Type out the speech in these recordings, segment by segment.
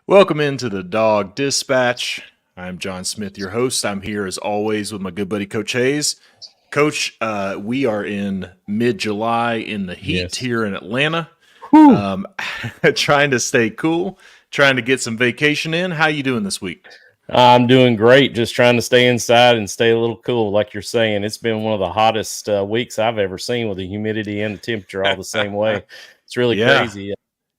Welcome into the Dawg Dispatch. I'm John Smith, your host. I'm here as always with my good buddy Coach Hayes. Coach, we are in mid-July in the heat here in Atlanta. Trying to stay cool, trying to get some vacation in. How you doing this week? I'm doing great. Just trying to stay inside and stay a little cool, like you're saying. It's been one of the hottest weeks I've ever seen with the humidity and the temperature all the same way. It's really crazy.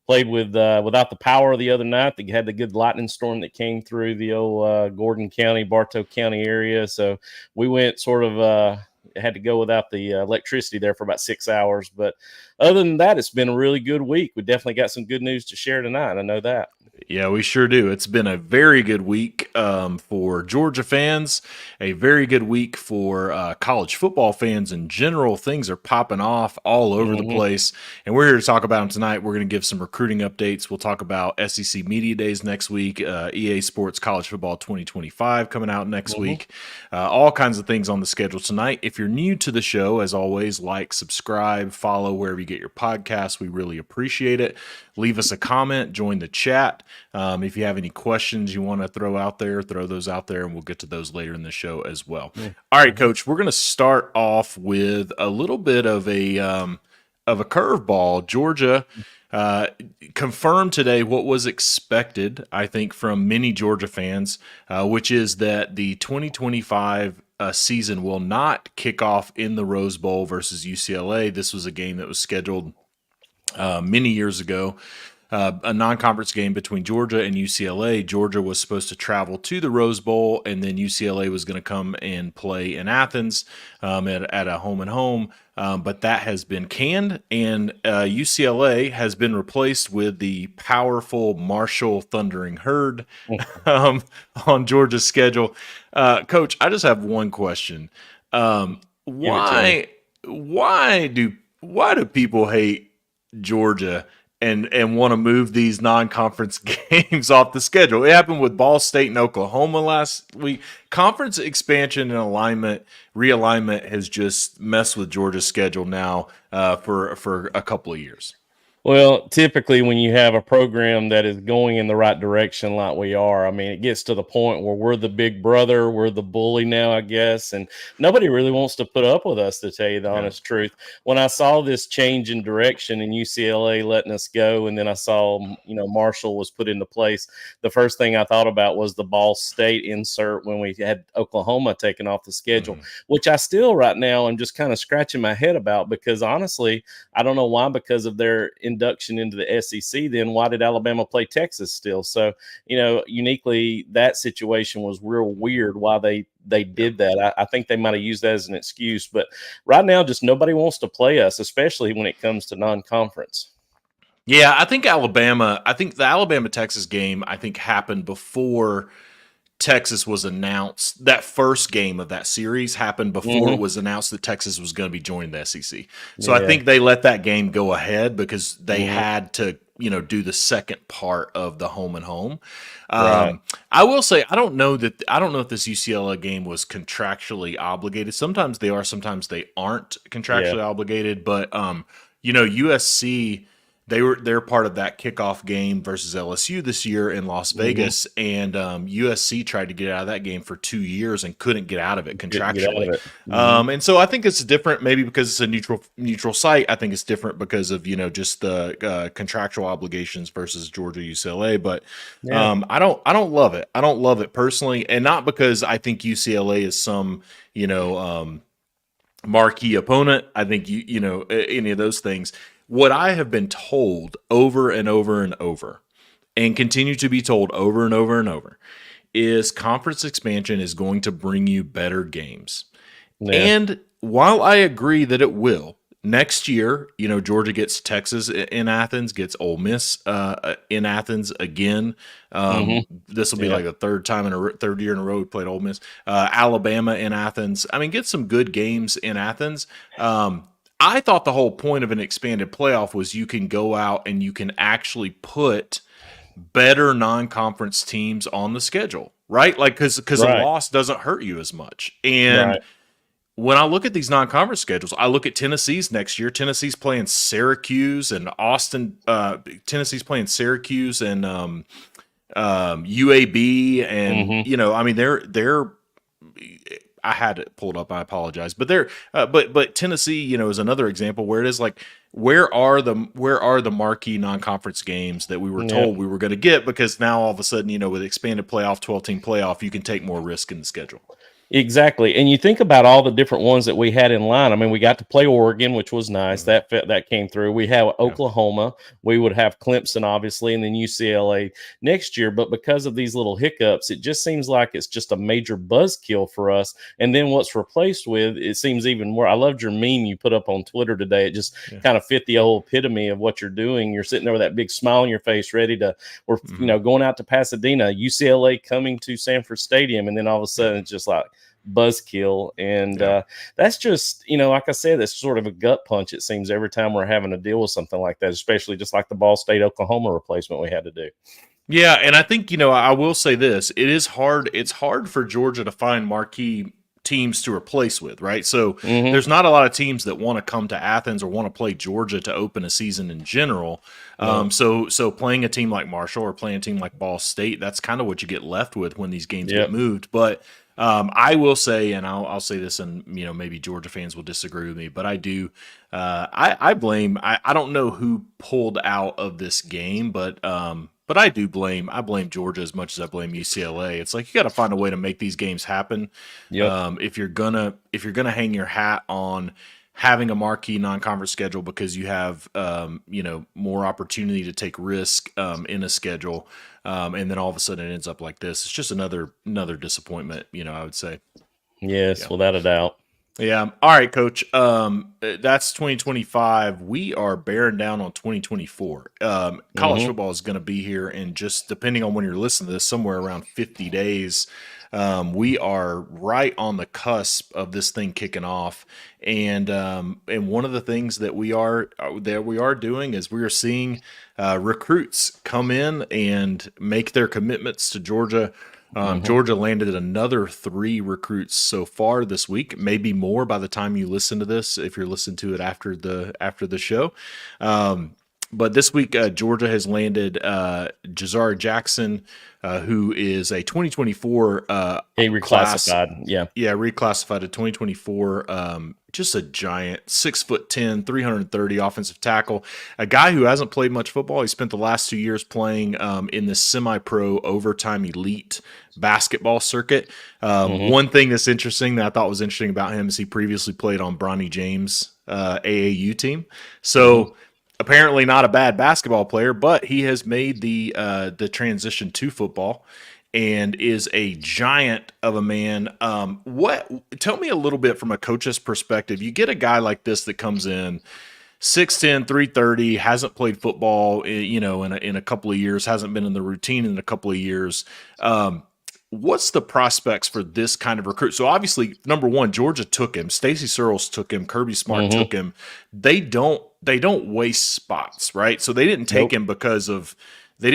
Played with without the power the other night. They had the good lightning storm that came through the old Gordon County, Bartow County area. So we went sort of had to go without the electricity there for about 6 hours. But other than that, it's been a really good week. We definitely got some good news to share tonight. I know that. Yeah, we sure do. It's been a very good week for Georgia fans, a very good week for college football fans in general. Things are popping off all over the place, and we're here to talk about them tonight. We're going to give some recruiting updates. We'll talk about SEC Media Days next week, EA Sports College Football 2025 coming out next week, all kinds of things on the schedule tonight. If you're new to the show, as always, like, subscribe, follow wherever you get your podcasts. We really appreciate it. Leave us a comment, join the chat. If you have any questions you want to throw out there, throw those out there, and we'll get to those later in the show as well. All right, Coach, we're going to start off with a little bit of a curveball. Georgia confirmed today what was expected, I think, from many Georgia fans, which is that the 2025 season will not kick off in the Rose Bowl versus UCLA. This was a game that was scheduled many years ago. A non-conference game between Georgia and UCLA. Georgia was supposed to travel to the Rose Bowl, and then UCLA was going to come and play in Athens at a home and home. But that has been canned, and UCLA has been replaced with the powerful Marshall Thundering Herd on Georgia's schedule. Coach, I just have one question. Why do people hate Georgia and want to move these non-conference games off the schedule? It happened with Ball State and Oklahoma last week. Conference expansion and realignment has just messed with Georgia's schedule now for a couple of years. Well, typically when you have a program that is going in the right direction like we are, I mean, it gets to the point where we're the big brother, we're the bully now, I guess, and nobody really wants to put up with us, to tell you the honest truth. When I saw this change in direction and UCLA letting us go, and then I saw, Marshall was put into place, the first thing I thought about was the Ball State insert when we had Oklahoma taken off the schedule, which I still right now am just kind of scratching my head about, because honestly, I don't know why, because of their induction into the SEC, then why did Alabama play Texas still? So, uniquely, that situation was real weird why they did that. I think they might have used that as an excuse, but right now, just nobody wants to play us, especially when it comes to non-conference. Yeah, I think the Alabama-Texas game, happened before Texas was announced. That first game of that series happened before it was announced that Texas was going to be joining the SEC. So I think they let that game go ahead because they had to, do the second part of the home and home. Right. I will say I don't know if this UCLA game was contractually obligated. Sometimes they are, sometimes they aren't contractually obligated. But USC. They're part of that kickoff game versus LSU this year in Las Vegas, and USC tried to get out of that game for 2 years and couldn't get out of it contractually. And so I think it's different, maybe because it's a neutral site. I think it's different because of just the contractual obligations versus Georgia UCLA. But I don't love it. I don't love it personally, and not because I think UCLA is some marquee opponent. I think any of those things. What I have been told over and over and over, and continue to be told over and over and over, is conference expansion is going to bring you better games. Yeah. And while I agree that it will, next year, Georgia gets Texas in Athens, gets Ole Miss in Athens again. This will be like the third year in a row we played Ole Miss. Alabama in Athens. I mean, get some good games in Athens. I thought the whole point of an expanded playoff was you can go out and you can actually put better non-conference teams on the schedule, right? Like, because a loss doesn't hurt you as much. And when I look at these non-conference schedules, I look at Tennessee's next year. Tennessee's playing Syracuse and Austin. Tennessee's playing Syracuse and UAB, and Mm-hmm. I mean they're. I had it pulled up. I apologize, but but Tennessee, is another example where it is like, where are the marquee non-conference games that we were Yep. told we were going to get? Because now all of a sudden, with expanded playoff, 12-team playoff, you can take more risk in the schedule. Exactly. And you think about all the different ones that we had in line. I mean, we got to play Oregon, which was nice. That came through. We have Oklahoma. We would have Clemson, obviously, and then UCLA next year. But because of these little hiccups, it just seems like it's just a major buzzkill for us. And then what's replaced with, it seems even more. I loved your meme you put up on Twitter today. It just kind of fit the old epitome of what you're doing. You're sitting there with that big smile on your face, ready to, going out to Pasadena, UCLA coming to Sanford Stadium. And then all of a sudden it's just like, buzzkill, and that's just, like I said, that's sort of a gut punch, it seems, every time we're having to deal with something like that, especially just like the Ball State Oklahoma replacement we had to do. Yeah, and I think, I will say this, it's hard for Georgia to find marquee teams to replace with, right? So there's not a lot of teams that want to come to Athens or want to play Georgia to open a season in general. So playing a team like Marshall or playing a team like Ball State, that's kind of what you get left with when these games get moved. But I will say, and I'll say this, and maybe Georgia fans will disagree with me, but I do. I blame. I don't know who pulled out of this game, but I do blame. I blame Georgia as much as I blame UCLA. It's like, you got to find a way to make these games happen. If you're gonna hang your hat on having a marquee non-conference schedule because you have more opportunity to take risk in a schedule, and then all of a sudden it ends up like this, it's just another disappointment, I would say. Yes, without a doubt. Yeah. All right, Coach. That's 2025. We are bearing down on 2024. College football is going to be here, and just depending on when you're listening to this, somewhere around 50 days. We are right on the cusp of this thing kicking off, and one of the things that we are doing is we are seeing recruits come in and make their commitments to Georgia. Georgia landed another 3 recruits so far this week, maybe more by the time you listen to this, if you're listening to it after the show. But this week, Georgia has landed Jazar Jackson, who is a 2024 he reclassified. Class. Yeah, reclassified to 2024. Just a giant, 6'10", 330 offensive tackle. A guy who hasn't played much football. He spent the last 2 years playing in the semi-pro overtime elite basketball circuit. One thing that's interesting that I thought was interesting about him is he previously played on Bronny James' AAU team. So apparently not a bad basketball player, but he has made the transition to football and is a giant of a man. Tell me a little bit from a coach's perspective. You get a guy like this that comes in 6'10", 330, hasn't played football, in a couple of years, hasn't been in the routine in a couple of years. What's the prospects for this kind of recruit? So obviously, number one, Georgia took him. Stacy Searles took him. Kirby Smart took him. They don't waste spots, right? So they didn't take him because of he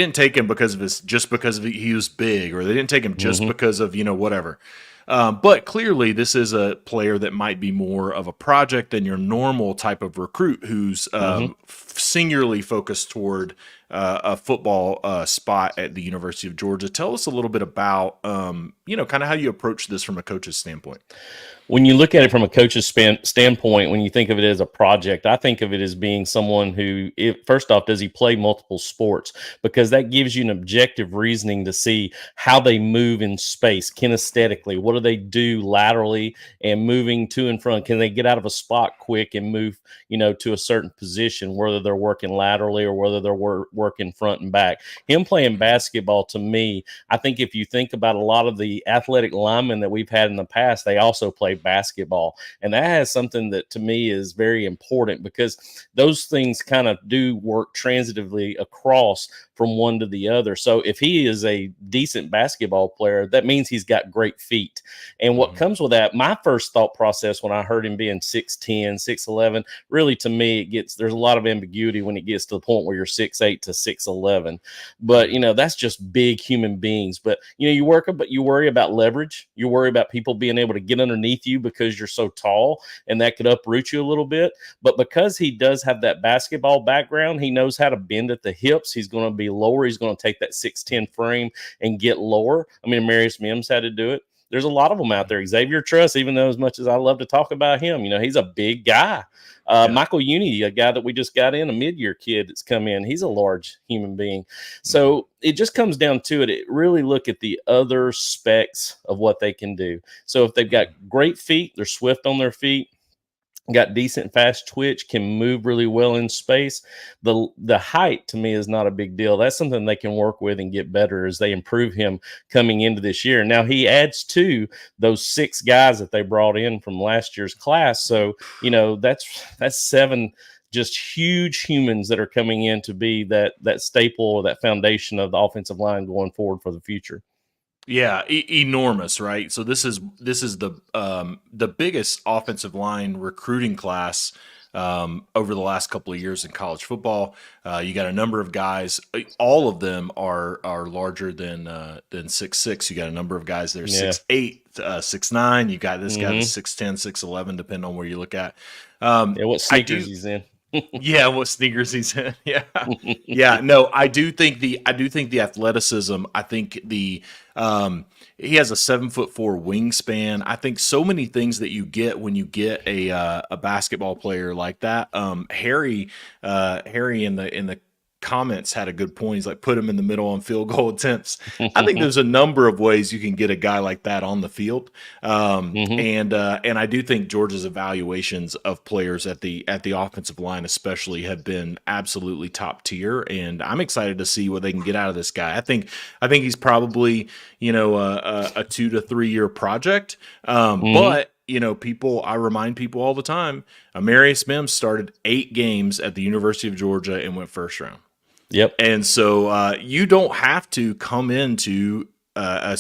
was big, or they didn't take him just because of whatever. But clearly, this is a player that might be more of a project than your normal type of recruit who's singularly focused toward a football spot at the University of Georgia. Tell us a little bit about, kind of how you approach this from a coach's standpoint. When you look at it from a coach's standpoint, when you think of it as a project, I think of it as being someone who, first off, does he play multiple sports? Because that gives you an objective reasoning to see how they move in space, kinesthetically. What do they do laterally and moving to and from? Can they get out of a spot quick and move, to a certain position, whether they're working laterally or whether they're working front and back? Him playing basketball, to me, I think if you think about a lot of the athletic linemen that we've had in the past, they also play basketball, and that has something that to me is very important, because those things kind of do work transitively across from one to the other. So if he is a decent basketball player, that means he's got great feet. And what comes with that, my first thought process when I heard him being 6'10", 6'11", really to me, there's a lot of ambiguity when it gets to the point where you're 6'8" to 6'11". But, that's just big human beings. But, you worry about leverage. You worry about people being able to get underneath you because you're so tall, and that could uproot you a little bit. But because he does have that basketball background, he knows how to bend at the hips. He's going to be lower. He's going to take that 6'10" frame and get lower. I mean, Marius Mims had to do it. There's a lot of them out there. Xavier Truss, even though as much as I love to talk about him, he's a big guy. Michael Uni, a guy that we just got in, a mid-year kid that's come in, he's a large human being. So it just comes down to it. Really look at the other specs of what they can do. So if they've got great feet, they're swift on their feet, got decent fast twitch, can move really well in space. The height to me is not a big deal. That's something they can work with and get better as they improve him coming into this year. Now he adds to those 6 guys that they brought in from last year's class. So, that's 7 just huge humans that are coming in to be that staple or that foundation of the offensive line going forward for the future. Yeah, enormous, right? So this is the biggest offensive line recruiting class over the last couple of years in college football. You got a number of guys; all of them are larger than 6'6". You got a number of guys that are 6'8", 6'9". You got this guy that's 6'10", 6'11", depending on where you look at. What sneakers he's in. Yeah, what sneakers he's in. Yeah. Yeah. No, I do think the athleticism, I think he has a 7'4" wingspan. I think so many things that you get when you get a basketball player like that. Harry in the comments had a good point. He's like, put him in the middle on field goal attempts. I think there's a number of ways you can get a guy like that on the field. And I do think Georgia's evaluations of players at the offensive line especially have been absolutely top tier. And I'm excited to see what they can get out of this guy. I think he's probably, a 2 to 3 year project. But I remind people all the time, Marius Mims started 8 games at the University of Georgia and went first round. Yep. And so you don't have to come into a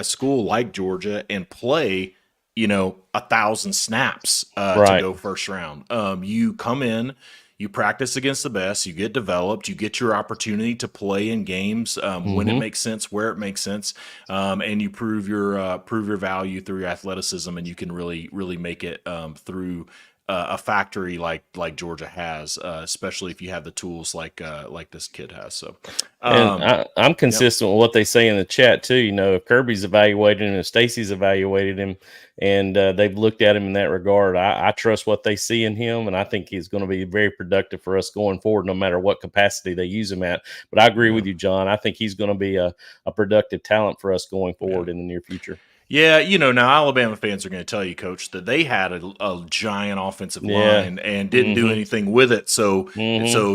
school like Georgia and play, 1,000 snaps to go first round. You come in, you practice against the best, you get developed, you get your opportunity to play in games when it makes sense, where it makes sense, and you prove your value through your athleticism, and you can really, really make it through a factory like Georgia has, especially if you have the tools like this kid has. So, and I'm consistent with what they say in the chat too. If Kirby's evaluated him, if Stacy's evaluated him, and they've looked at him in that regard, I trust what they see in him, and I think he's going to be very productive for us going forward, no matter what capacity they use him at. But I agree with you, John. I think he's going to be a productive talent for us going forward in the near future. Yeah, now Alabama fans are going to tell you, Coach, that they had a giant offensive line and didn't do anything with it. So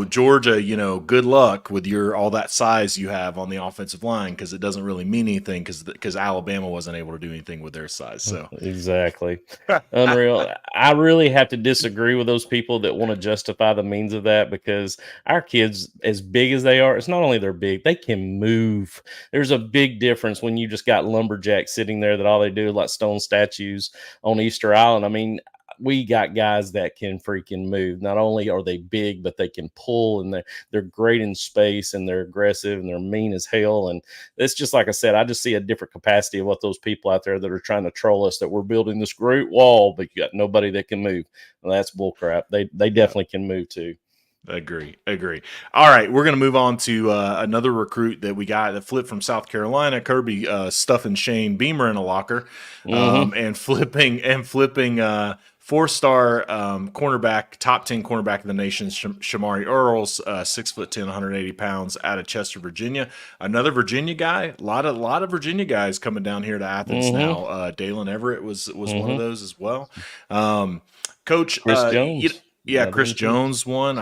Georgia, good luck with all that size you have on the offensive line, because it doesn't really mean anything because Alabama wasn't able to do anything with their size. So exactly, unreal. I really have to disagree with those people that want to justify the means of that, because our kids, as big as they are, it's not only they're big, they can move. There's a big difference when you just got lumberjacks sitting there that all they do is like stone statues on Easter Island. I mean, we got guys that can freaking move. Not only are they big, but they can pull, and they're great in space, and they're aggressive, and they're mean as hell. And it's just like I said, I just see a different capacity of what those people out there that are trying to troll us, that we're building this great wall, but you got nobody that can move. Well, that's bullcrap. They definitely can move too. Agree. All right, we're going to move on to another recruit that we got that flipped from South Carolina. Kirby stuffing Shane Beamer in a locker, and flipping 4-star cornerback, top 10 cornerback of the nation, Shamari Earls, 6'10", 180 pounds, out of Chester, Virginia. Another Virginia guy. A lot of Virginia guys coming down here to Athens now. Dalen Everett was one of those as well. Coach Chris Jones. Chris Jones won.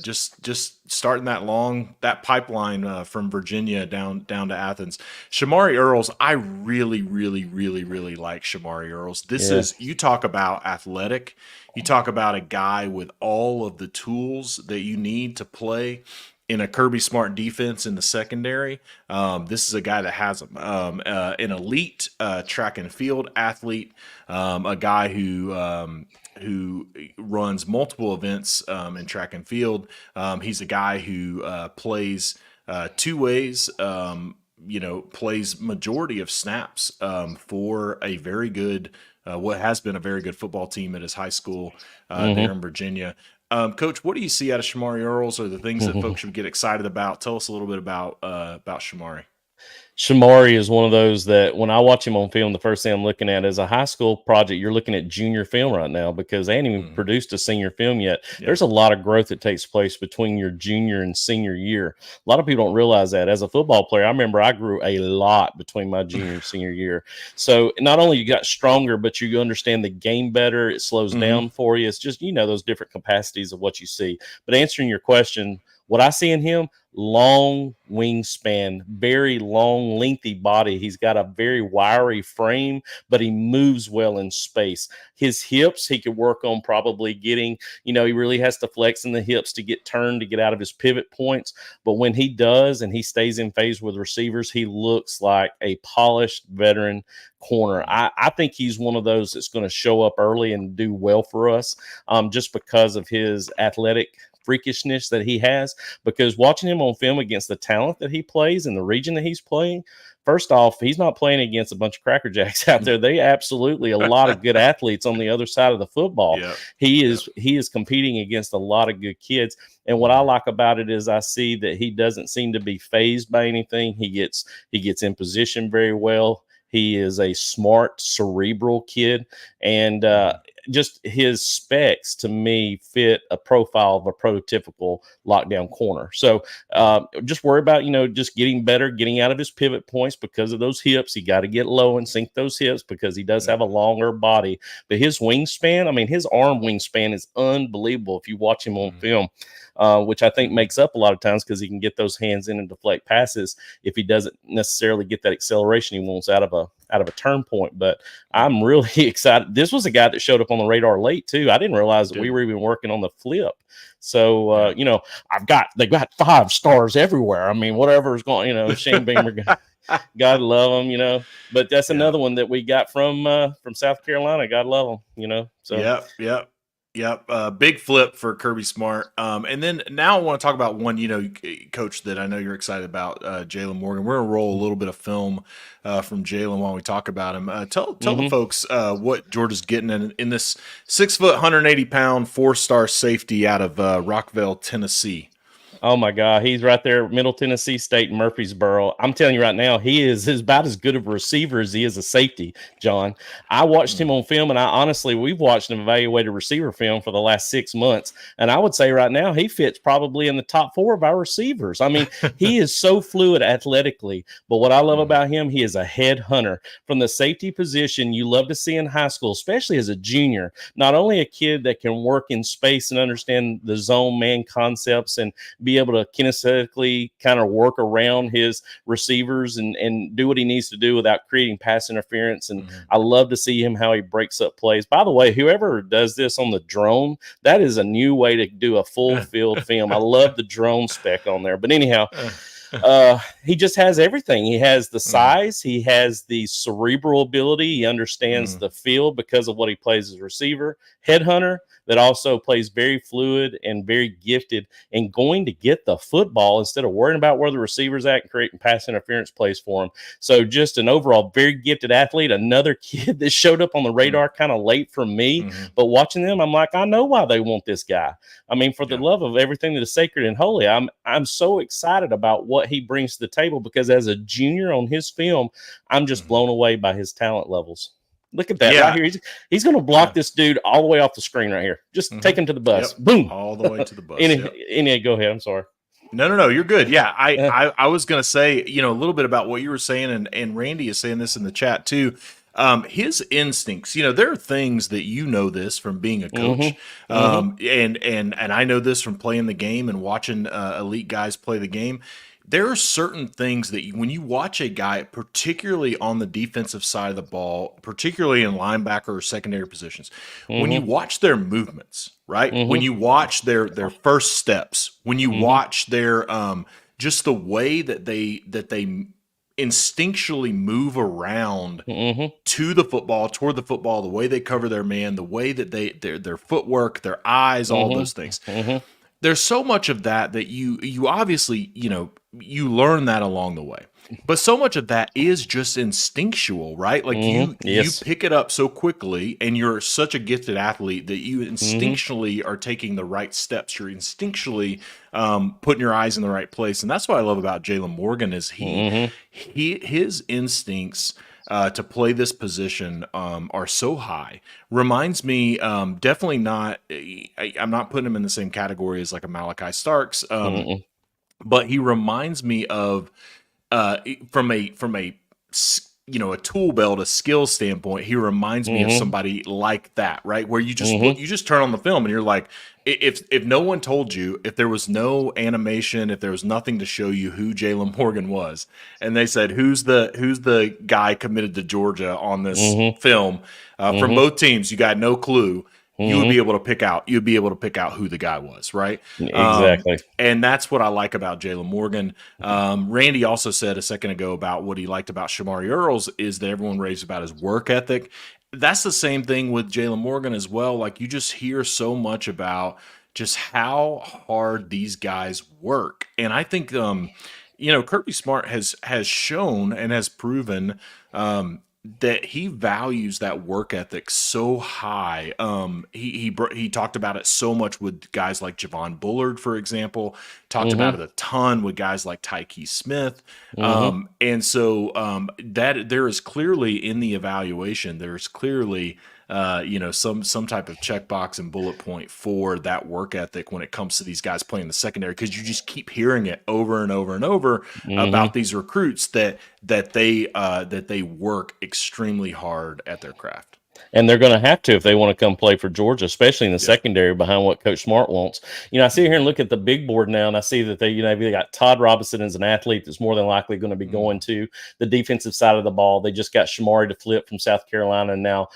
Just starting that pipeline from Virginia down to Athens. Shamari Earls, I really, really, really, really like Shamari Earls. This is, you talk about athletic, you talk about a guy with all of the tools that you need to play in a Kirby Smart defense in the secondary. This is a guy that has an elite track and field athlete, a guy who runs multiple events in track and field. He's a guy who plays two ways. Plays majority of snaps for a very good, what has been a very good football team at his high school there in Virginia. Coach, what do you see out of Shamari Earls, or the things that folks should get excited about? Tell us a little bit about Shamari. Shamari is one of those that when I watch him on film, the first thing I'm looking at is a high school project. You're looking at junior film right now because they haven't even produced a senior film yet. Yeah. There's a lot of growth that takes place between your junior and senior year. A lot of people don't realize that. As a football player, I remember I grew a lot between my junior and senior year. So not only you got stronger, but you understand the game better. It slows down for you. It's just, those different capacities of what you see. But answering your question, what I see in him, long wingspan, very long, lengthy body. He's got a very wiry frame, but he moves well in space. His hips, he could work on probably getting, he really has to flex in the hips to get turned, to get out of his pivot points. But when he does and he stays in phase with receivers, he looks like a polished veteran corner. I think he's one of those that's going to show up early and do well for us just because of his athletic freakishness that he has, because watching him on film against the talent that he plays in the region that he's playing, first off, he's not playing against a bunch of Cracker Jacks out there. They absolutely a lot of good athletes on the other side of the football. Yep. He is competing against a lot of good kids. And what I like about it is I see that he doesn't seem to be fazed by anything. He gets in position very well. He is a smart, cerebral kid, and just his specs to me fit a profile of a prototypical lockdown corner. So just worry about, just getting better, getting out of his pivot points because of those hips. He got to get low and sink those hips because he does have a longer body. But his wingspan, his arm wingspan is unbelievable if you watch him on film, which I think makes up a lot of times because he can get those hands in and deflect passes if he doesn't necessarily get that acceleration he wants out of a turn point. But I'm really excited. This was a guy that showed up on the radar late too. I didn't realize that we were even working on the flip. So they got 5 stars everywhere. Whatever is going, Shane Beamer, God love him, but that's another one that we got from South Carolina. God love him, so Yep. Big flip for Kirby Smart. And then now I want to talk about one, Coach, that I know you're excited about, Jaylan Morgan. We're going to roll a little bit of film from Jaylan while we talk about him. Tell the folks what Georgia's getting in this 6 foot, 180 pound, 4-star safety out of Rockville, Tennessee. Oh, my God. He's right there, Middle Tennessee State, Murfreesboro. I'm telling you right now, he is about as good of a receiver as he is a safety, John. I watched him on film, and we've watched him evaluated receiver film for the last 6 months, and I would say right now he fits probably in the top 4 of our receivers. He is so fluid athletically, but what I love about him, he is a head hunter. From the safety position, you love to see in high school, especially as a junior, not only a kid that can work in space and understand the zone man concepts and be able to kinesthetically kind of work around his receivers and do what he needs to do without creating pass interference. And I love to see him, how he breaks up plays. By the way, whoever does this on the drone, that is a new way to do a full field film. I love the drone spec on there. But anyhow, he just has everything. He has the size. He has the cerebral ability. He understands the field because of what he plays as a receiver. Headhunter that also plays very fluid and very gifted and going to get the football instead of worrying about where the receiver's at and creating pass interference plays for him. So just an overall very gifted athlete, another kid that showed up on the radar kind of late for me, but watching them, I'm like, I know why they want this guy. For the love of everything that is sacred and holy, I'm so excited about what he brings to the table because as a junior on his film, I'm just blown away by his talent levels. Look at that right here. He's going to block this dude all the way off the screen right here. Just take him to the bus. Boom. All the way to the bus. Go ahead. I'm sorry. No. You're good. Yeah. I was going to say, a little bit about what you were saying, and Randy is saying this in the chat too. His instincts, there are things that this from being a coach. And I know this from playing the game and watching elite guys play the game. there are certain things that when you watch a guy, particularly on the defensive side of the ball, particularly in linebacker or secondary positions, when you Mm-hmm. watch their movements, right? When Mm-hmm. you watch their first steps, when you Mm-hmm. watch their just the way that they instinctually move around Mm-hmm. to the football, toward the football, the way they cover their man, the way that their footwork, their eyes, all those things. Mm-hmm. Mm-hmm. There's so much of that that you obviously, you learn that along the way. But so much of that is just instinctual, right? Like Mm-hmm. you Yes. pick it up so quickly, and you're such a gifted athlete that you Mm-hmm. instinctually are taking the right steps. You're instinctually putting your eyes in the right place, and that's what I love about Jaylan Morgan is Mm-hmm. his instincts to play this position are so high. Reminds me, definitely not. I'm not putting him in the same category as like a Malaki Starks, Mm-hmm. but he reminds me of uh, from a a tool belt, a skill standpoint. He reminds me of Mm-hmm. somebody like that, right? Where you just look, Mm-hmm. you just turn on the film and you're like, if no one told you, if there was no animation, if there was nothing to show you who Jaylan Morgan was, and they said who's the guy committed to Georgia on this Mm-hmm. film from Mm-hmm. both teams, you got no clue. You would Mm-hmm. be able to pick out. You'd be able to pick out who the guy was, right? Exactly. And that's what I like about Jaylan Morgan. Randy also said a second ago about what he liked about Shamari Earls is that everyone raves about his work ethic. That's the same thing with Jaylan Morgan as well. Like you just hear so much about just how hard these guys work, and I think Kirby Smart has shown and has proven that he values that work ethic so high. He talked about it so much with guys like Javon Bullard, for example. Talked about Mm-hmm. it a ton with guys like Tyke Smith. Mm-hmm. And so that there is clearly in the evaluation, there's clearly some type of checkbox and bullet point for that work ethic when it comes to these guys playing the secondary, because you just keep hearing it over and over and over Mm-hmm. about these recruits that they work extremely hard at their craft. And they're going to have to if they want to come play for Georgia, especially in the Yeah. secondary behind what Coach Smart wants. I sit here and look at the big board now, and I see that they got Todd Robinson as an athlete that's more than likely going to be going to the defensive side of the ball. They just got Shamari to flip from South Carolina, and now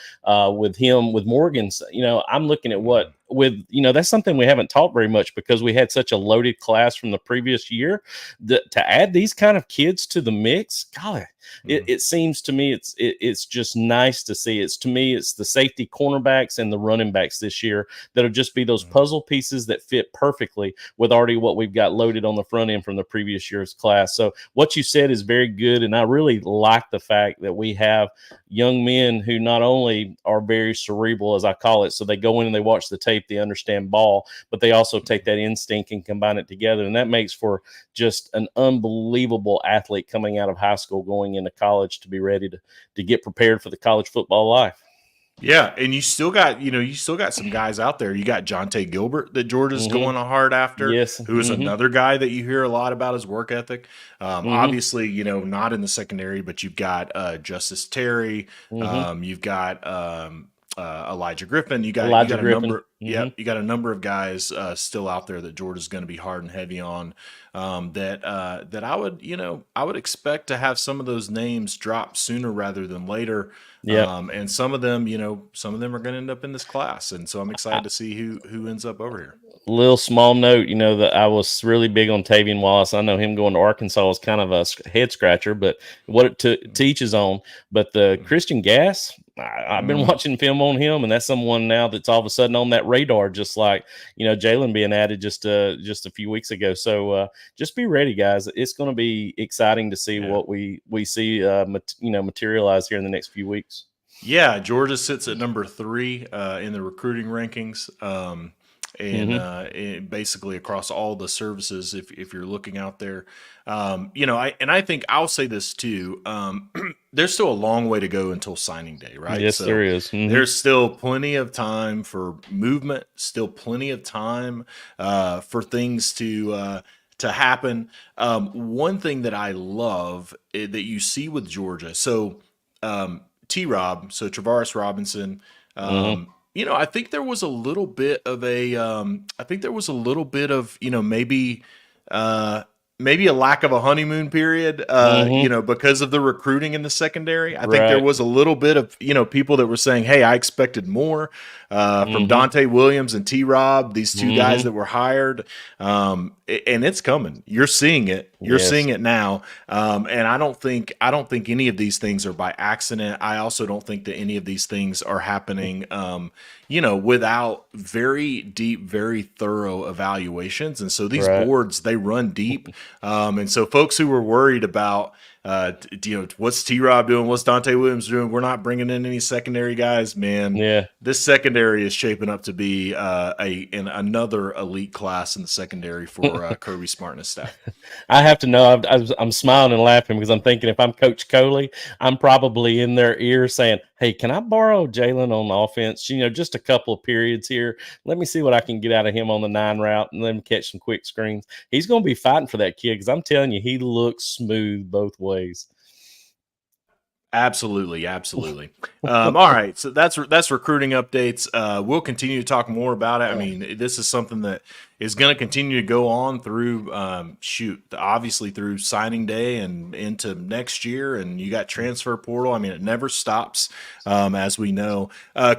with Morgan's, I'm looking at what that's something we haven't talked very much because we had such a loaded class from the previous year. To add these kind of kids to the mix, golly, it seems to me it's just nice to see. To me, it's the safety cornerbacks and the running backs this year that'll just be those puzzle pieces that fit perfectly with already what we've got loaded on the front end from the previous year's class. So what you said is very good, and I really like the fact that we have young men who not only are very cerebral, as I call it, so they go in and they watch the tape, they understand ball, but they also take that instinct and combine it together, and that makes for just an unbelievable athlete coming out of high school going into college to be ready to get prepared for the college football life. Yeah, and you still got some guys out there. You got Jonte Gilbert that Georgia's going hard after, Yes. who is another guy that you hear a lot about his work ethic. Obviously, not in the secondary, but you've got Justice Terry. You've got Elijah Griffin. You got a number. Yeah, you got a number of guys still out there that Georgia's going to be hard and heavy on. That I would expect to have some of those names drop sooner rather than later. Yeah. And some of them are going to end up in this class, and so I'm excited to see who ends up over here. Little small note, that I was really big on Tavian Wallace. I know him going to Arkansas was kind of a head scratcher, but what it teaches on. But the Christian Gass, I've been watching film on him, and that's someone now that's all of a sudden on that radar, just like Jaylan being added just a few weeks ago. So just be ready, guys. It's going to be exciting to see what we see materialize here in the next few weeks. Yeah, Georgia sits at number 3 in the recruiting rankings. And basically across all the services, if you're looking out there, I think I'll say this too. There's still a long way to go until signing day, right? Yes, so there is. There's still plenty of time for movement. Still plenty of time for things to happen. One thing that I love that you see with Georgia, so T-Rob, so Travaris Robinson. I think there was a little bit of maybe maybe a lack of a honeymoon period, because of the recruiting in the secondary. I think there was a little bit of, people that were saying, hey, I expected more from Dante Williams and T-Rob, these two guys that were hired. And it's coming. You're seeing it. You're seeing it now. And I don't think any of these things are by accident. I also don't think that any of these things are happening, without very deep, very thorough evaluations. And so these boards, they run deep. And so folks who were worried about, what's T-Rob doing? What's Dante Williams doing? We're not bringing in any secondary guys, man. Yeah. This secondary is shaping up to be another elite class in the secondary for Kirby Smart and his staff. I have to know. I'm smiling and laughing because I'm thinking if I'm Coach Coley, I'm probably in their ear saying, hey, can I borrow Jaylan on offense? Just a couple of periods here. Let me see what I can get out of him on the 9 route and let him catch some quick screens. He's going to be fighting for that kid because I'm telling you, he looks smooth both ways. Absolutely. All right, so that's recruiting updates. We'll continue to talk more about it. I mean, this is something that is going to continue to go on through obviously through signing day and into next year, and you got transfer portal. I mean, it never stops, as we know.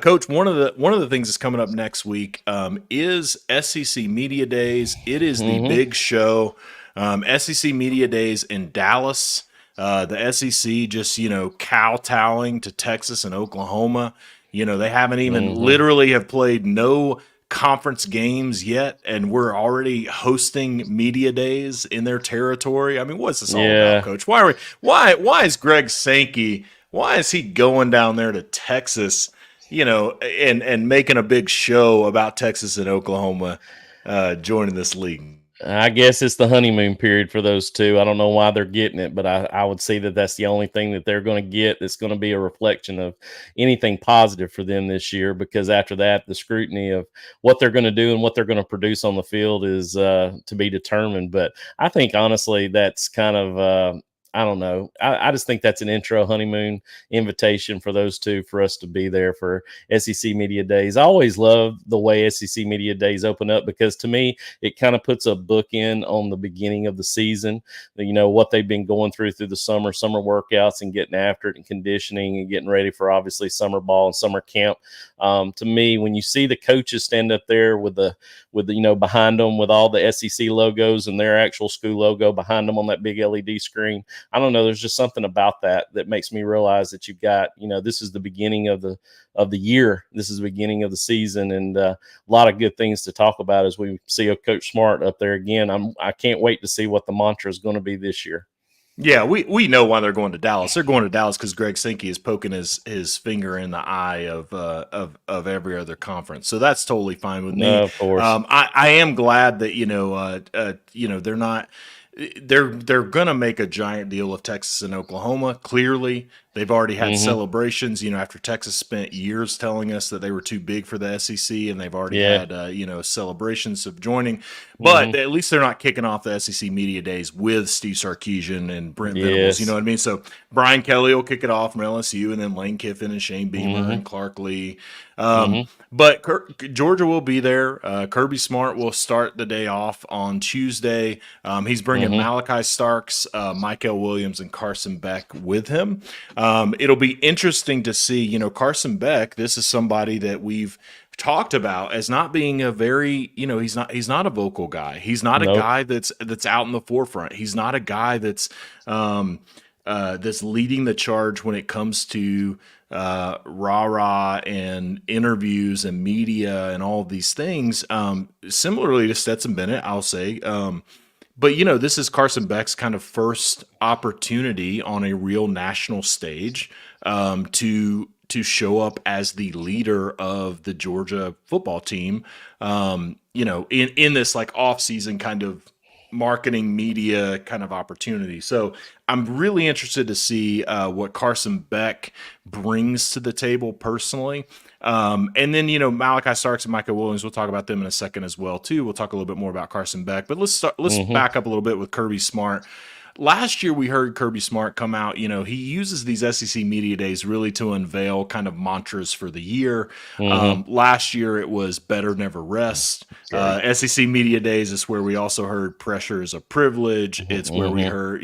Coach, one of the things that's coming up next week is SEC Media Days. It is the big show. SEC Media Days in Dallas. The SEC just, kowtowing to Texas and Oklahoma. They haven't even literally have played no conference games yet, and we're already hosting media days in their territory. I mean, what's this all about, Coach? Why is Greg Sankey, why is he going down there to Texas, and making a big show about Texas and Oklahoma joining this league? I guess it's the honeymoon period for those two. I don't know why they're getting it, but I would say that that's the only thing that they're going to get that's going to be a reflection of anything positive for them this year, because after that, the scrutiny of what they're going to do and what they're going to produce on the field is to be determined. But I think, honestly, that's kind of I don't know. I just think that's an intro honeymoon invitation for those two, for us to be there for SEC Media Days. I always love the way SEC Media Days open up, because to me, it kind of puts a bookend on the beginning of the season. What they've been going through the summer workouts and getting after it and conditioning and getting ready for obviously summer ball and summer camp. To me, when you see the coaches stand up there with behind them with all the SEC logos and their actual school logo behind them on that big LED screen, I don't know. There's just something about that makes me realize that you've got, this is the beginning of the year. This is the beginning of the season, and a lot of good things to talk about as we see a Coach Smart up there again. I can't wait to see what the mantra is going to be this year. Yeah, we know why they're going to Dallas. They're going to Dallas because Greg Sankey is poking his finger in the eye of every other conference. So that's totally fine with me. Of course. I am glad that they're not. They're gonna make a giant deal of Texas and Oklahoma. Clearly, they've already had celebrations. After Texas spent years telling us that they were too big for the SEC, and they've already had celebrations of joining. But at least they're not kicking off the SEC Media Days with Steve Sarkisian and Brent Venables. You know what I mean? So Brian Kelly will kick it off from LSU, and then Lane Kiffin and Shane Beamer and Clark Lee. But Georgia will be there. Kirby Smart will start the day off on Tuesday. He's bringing Malaki Starks, Mykell Williams, and Carson Beck with him. It'll be interesting to see, Carson Beck. This is somebody that we've talked about as not being a very, he's not a vocal guy. He's not a guy that's out in the forefront. He's not a guy that's leading the charge when it comes to rah-rah and interviews and media and all of these things. Similarly to Stetson Bennett, I'll say. But, this is Carson Beck's kind of first opportunity on a real national stage to show up as the leader of the Georgia football team, in this like off-season kind of marketing media kind of opportunity. So I'm really interested to see what Carson Beck brings to the table personally. And then, Malaki Starks and Mykell Williams, we'll talk about them in a second as well, too. We'll talk a little bit more about Carson Beck, but let's back up a little bit with Kirby Smart. last year we heard Kirby Smart come out. He uses these SEC media days really to unveil kind of mantras for the year. Last year it was better never rest. SEC media days is where we also heard pressure is a privilege. It's where we heard,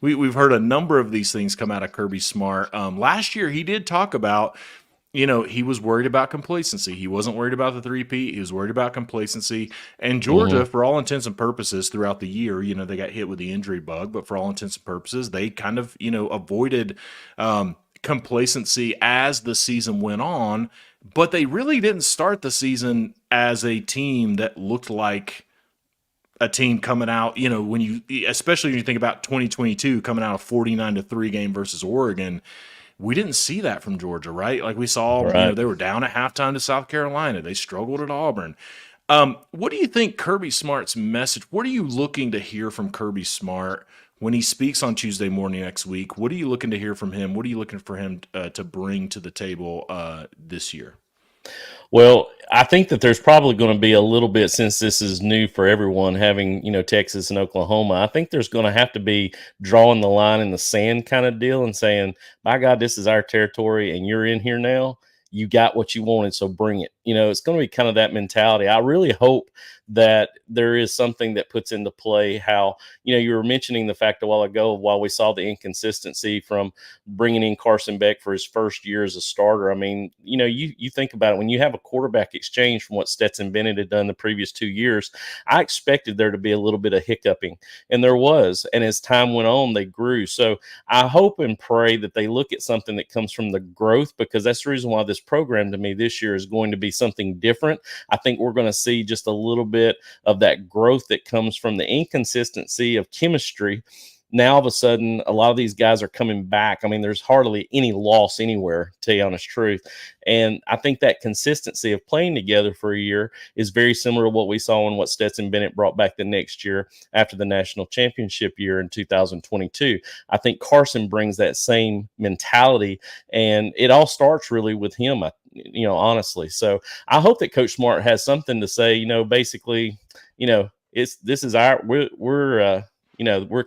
we've heard a number of these things come out of Kirby Smart. Last year he did talk about, he was worried about complacency. He wasn't worried about the three-peat. He was worried about complacency. And Georgia, for all intents and purposes, throughout the year, they got hit with the injury bug. But for all intents and purposes, they kind of, avoided complacency as the season went on. But they really didn't start the season as a team that looked like a team coming out, especially when you think about 2022 coming out of 49-3 game versus Oregon. We didn't see that from Georgia, right? Like we saw, they were down at halftime to South Carolina. They struggled at Auburn. What do you think Kirby Smart's message? What are you looking to hear from Kirby Smart when he speaks on Tuesday morning next week? What are you looking to hear from him? What are you looking for him to bring to the table this year? Well, I think that there's probably going to be a little bit, since this is new for everyone, having, Texas and Oklahoma. I think there's going to have to be drawing the line in the sand kind of deal and saying, by God, this is our territory and you're in here now. You got what you wanted, so bring it. It's going to be kind of that mentality. I really hope that there is something that puts into play how, you were mentioning the fact a while ago, while we saw the inconsistency from bringing in Carson Beck for his first year as a starter. I mean, you think about it, when you have a quarterback exchange from what Stetson Bennett had done the previous 2 years, I expected there to be a little bit of hiccuping, and there was. And as time went on, they grew. So I hope and pray that they look at something that comes from the growth, because that's the reason why this program to me this year is going to be something different. I think we're going to see just a little bit of that growth that comes from the inconsistency of chemistry. Now, all of a sudden, a lot of these guys are coming back. I mean, there's hardly any loss anywhere, to tell you the honest truth. And I think that consistency of playing together for a year is very similar to what we saw in what Stetson Bennett brought back the next year after the national championship year in 2022. I think Carson brings that same mentality, and it all starts really with him, honestly. So I hope that Coach Smart has something to say, basically, we're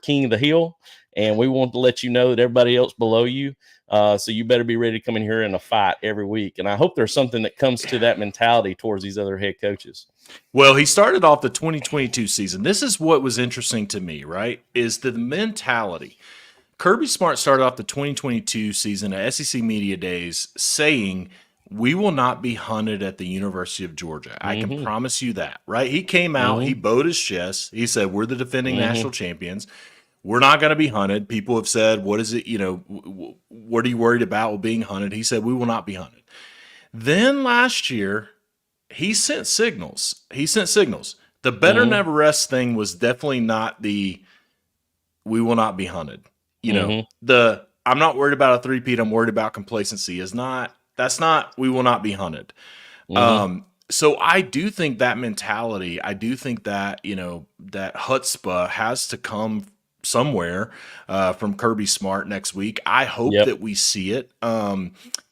king of the hill, and we want to let you know that everybody else below you. So you better be ready to come in here in a fight every week. And I hope there's something that comes to that mentality towards these other head coaches. Well, he started off the 2022 season. This is what was interesting to me, right? Is the mentality. Kirby Smart started off the 2022 season at SEC Media Days saying, we will not be hunted at the University of Georgia. I can promise you that, right? He came out, he bowed his chest. He said, we're the defending national champions. We're not going to be hunted. People have said, what is it? What are you worried about with being hunted? He said, we will not be hunted. Then last year, he sent signals. The better never rest thing was definitely not the, we will not be hunted. The, I'm not worried about a three-peat. I'm worried about complacency that's not, we will not be hunted. So I do think that mentality, I do think that, that chutzpah has to come somewhere from Kirby Smart next week. I hope that we see it.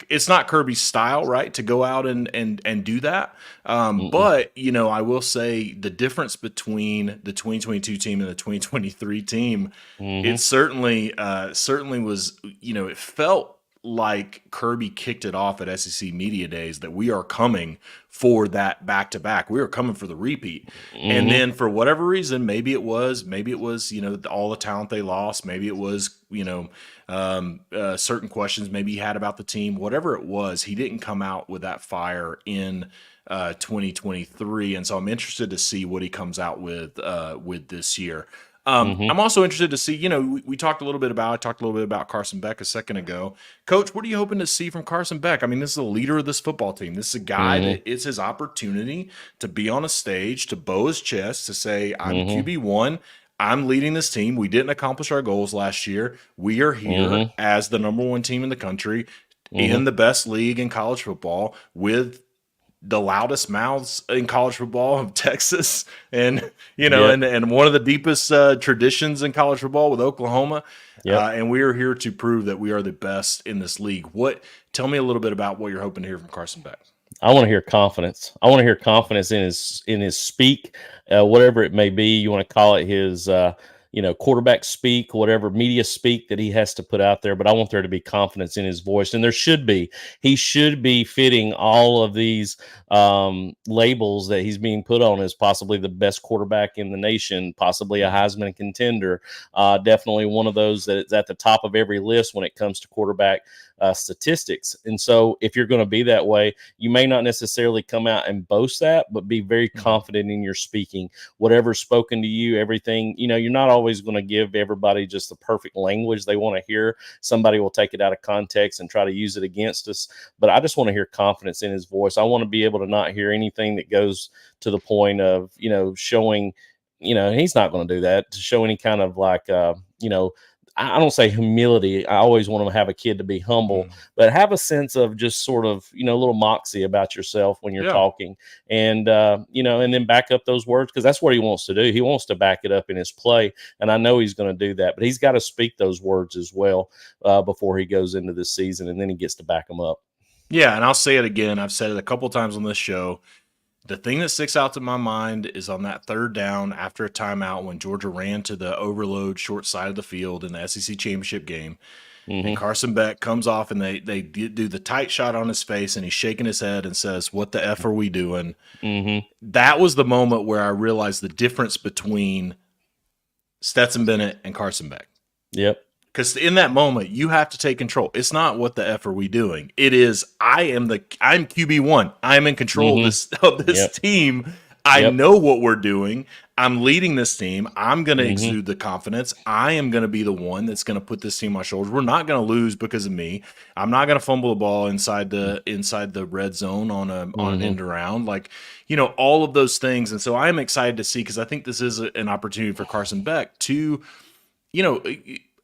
It's not Kirby's style, right, to go out and do that. But, I will say the difference between the 2022 team and the 2023 team, it certainly was, it felt like Kirby kicked it off at SEC Media Days that we are coming for that back-to-back. We are coming for the repeat. And then for whatever reason, maybe it was, all the talent they lost. Maybe it was, certain questions maybe he had about the team. Whatever it was, he didn't come out with that fire in 2023. And so I'm interested to see what he comes out with this year. I'm also interested to see, we talked a little bit about Carson Beck a second ago. Coach, what are you hoping to see from Carson Beck? I mean, this is a leader of this football team. This is a guy that it's his opportunity to be on a stage, to bow his chest, to say, I'm QB1. I'm leading this team. We didn't accomplish our goals last year. We are here as the number one team in the country, in the best league in college football, with the loudest mouths in college football of Texas, and and one of the deepest traditions in college football with Oklahoma. And we are here to prove that we are the best in this league. Tell me a little bit about what you're hoping to hear from Carson Beck. I want to hear confidence. I want to hear confidence in his speak, whatever it may be. You want to call it his quarterback speak, whatever media speak that he has to put out there. But I want there to be confidence in his voice, and there should be. He should be fitting all of these labels that he's being put on as possibly the best quarterback in the nation, possibly a Heisman contender, definitely one of those that is at the top of every list when it comes to quarterback statistics. And so if you're going to be that way, you may not necessarily come out and boast that, but be very confident in your speaking. Whatever's spoken to you, everything, you're not always going to give everybody just the perfect language they want to hear. Somebody will take it out of context and try to use it against us. But I just want to hear confidence in his voice. I want to be able to not hear anything that goes to the point of, showing, he's not going to do that, to show any kind of I don't say humility. I always want to have a kid to be humble, but have a sense of just sort of, a little moxie about yourself when you're talking, and, and then back up those words, because that's what he wants to do. He wants to back it up in his play, and I know he's going to do that, but he's got to speak those words as well before he goes into this season, and then he gets to back them up. Yeah, and I'll say it again. I've said it a couple times on this show. The thing that sticks out to my mind is on that third down after a timeout when Georgia ran to the overload short side of the field in the SEC championship game. And Carson Beck comes off and they do the tight shot on his face, and he's shaking his head and says, "What the F are we doing?" That was the moment where I realized the difference between Stetson Bennett and Carson Beck. Yep. Because in that moment, you have to take control. It's not what the F are we doing. It is I'm QB1. I'm in control of this team. I know what we're doing. I'm leading this team. I'm going to exude the confidence. I am going to be the one that's going to put this team on my shoulders. We're not going to lose because of me. I'm not going to fumble the ball inside the red zone on an end around. All of those things. And so I am excited to see, because I think this is an opportunity for Carson Beck to,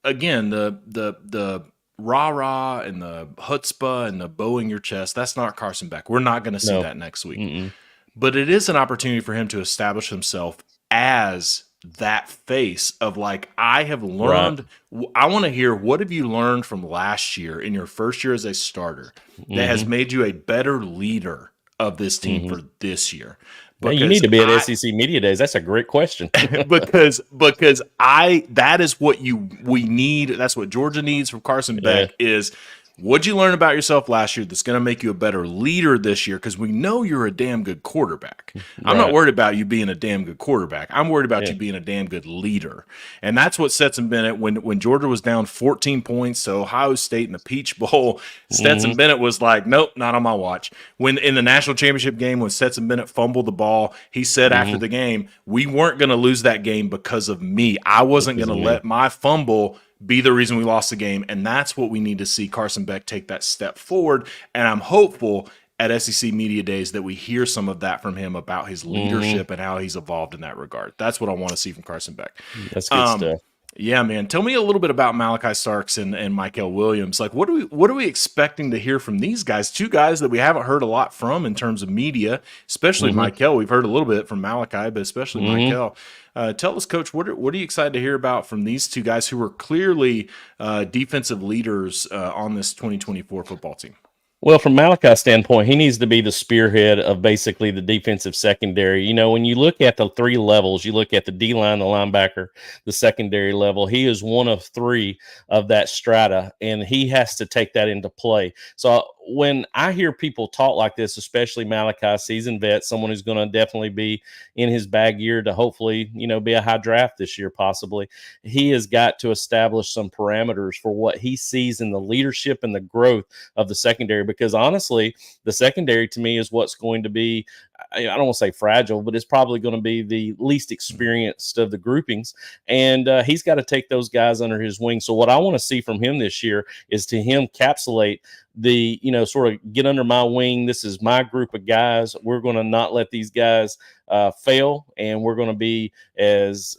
again, the rah-rah and the chutzpah and the bowing your chest, that's not Carson Beck. We're not going to see that next week. But it is an opportunity for him to establish himself as that face of, I have learned. Right. I want to hear, what have you learned from last year in your first year as a starter that has made you a better leader of this team for this year? Well, you need to be at SEC Media Days. That's a great question. because that is what we need. That's what Georgia needs from Carson Beck is, what'd you learn about yourself last year that's going to make you a better leader this year? Because we know you're a damn good quarterback. I'm not worried about you being a damn good quarterback. I'm worried about you being a damn good leader. And that's what Stetson Bennett, when Georgia was down 14 points to Ohio State in the Peach Bowl, Stetson Bennett was like, nope, not on my watch. When in the national championship game, when Stetson Bennett fumbled the ball, he said after the game, we weren't going to lose that game because of me. I wasn't going to let my fumble be the reason we lost the game. And that's what we need to see Carson Beck take that step forward. And I'm hopeful at SEC Media Days that we hear some of that from him about his leadership and how he's evolved in that regard. That's what I want to see from Carson Beck. That's good stuff. Yeah, man. Tell me a little bit about Malaki Starks and Mykell Williams. What are we expecting to hear from these guys? Two guys that we haven't heard a lot from in terms of media, especially Mykell. We've heard a little bit from Malaki, but especially Mykell. Tell us, Coach, what are you excited to hear about from these two guys who are clearly defensive leaders on this 2024 football team? Well, from Malachi's standpoint, he needs to be the spearhead of basically the defensive secondary. When you look at the three levels, you look at the D-line, the linebacker, the secondary level, he is one of three of that strata, and he has to take that into play. So when I hear people talk like this, especially Malaki, seasoned vet, someone who's going to definitely be in his bag year to hopefully, be a high draft this year, possibly, he has got to establish some parameters for what he sees in the leadership and the growth of the secondary. Because honestly, the secondary to me is what's going to be, I don't want to say fragile, but it's probably going to be the least experienced of the groupings. And he's got to take those guys under his wing. So what I want to see from him this year is to him encapsulate the, sort of get under my wing. This is my group of guys. We're going to not let these guys fail. And we're going to be as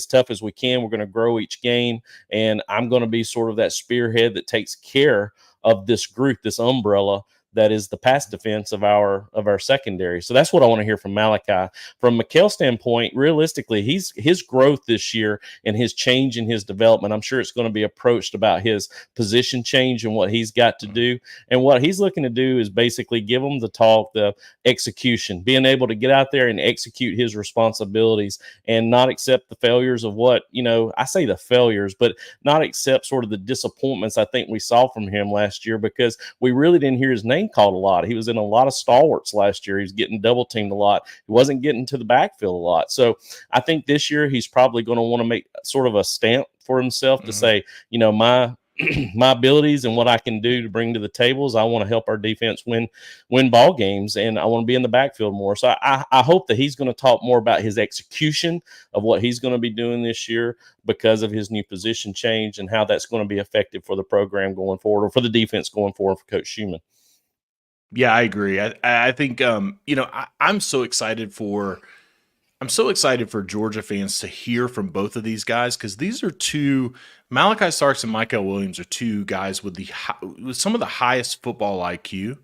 tough as we can. We're going to grow each game. And I'm going to be sort of that spearhead that takes care of this group, this umbrella, that is the pass defense of our secondary. So that's what I want to hear from Malaki. From Mykell's standpoint, realistically, his growth this year and his change in his development, I'm sure it's going to be approached about his position change and what he's got to do. And what he's looking to do is basically give him the talk, the execution, being able to get out there and execute his responsibilities and not accept the failures of what, I say the failures, but not accept sort of the disappointments I think we saw from him last year, because we really didn't hear his name called a lot. He was in a lot of stalwarts last year. He was getting double teamed a lot. He wasn't getting to the backfield a lot. So I think this year he's probably going to want to make sort of a stamp for himself to say, my abilities and what I can do to bring to the tables. I want to help our defense win ball games, and I want to be in the backfield more. So I hope that he's going to talk more about his execution of what he's going to be doing this year because of his new position change and how that's going to be effective for the program going forward, or for the defense going forward for Coach Schumann. Yeah, I agree. I think I'm so excited for Georgia fans to hear from both of these guys, because these are two, Malaki Starks and Mykell Williams are two guys with with some of the highest football IQ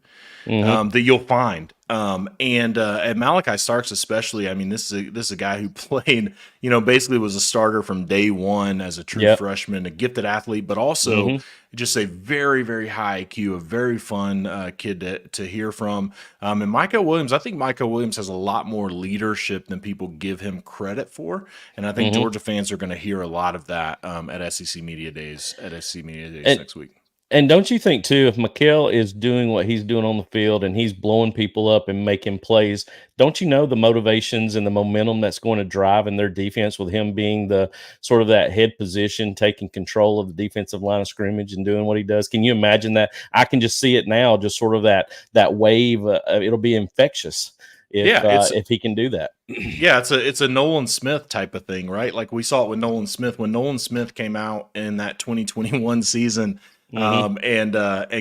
that you'll find. And Malaki Starks especially, I mean, this is a guy who played, basically was a starter from day one as a true freshman, a gifted athlete, but also just a very, very high IQ, a very fun kid to hear from. And Mykell Williams, I think Mykell Williams has a lot more leadership than people give him credit for. And I think Georgia fans are going to hear a lot of that at SEC Media Days next week. And don't you think, too, if Mykell is doing what he's doing on the field and he's blowing people up and making plays, don't you know the motivations and the momentum that's going to drive in their defense with him being the sort of that head position, taking control of the defensive line of scrimmage and doing what he does? Can you imagine that? I can just see it now, just sort of that wave. It'll be infectious if he can do that. Yeah, it's a Nolan Smith type of thing, right? Like we saw it with Nolan Smith. When Nolan Smith came out in that 2021 season, and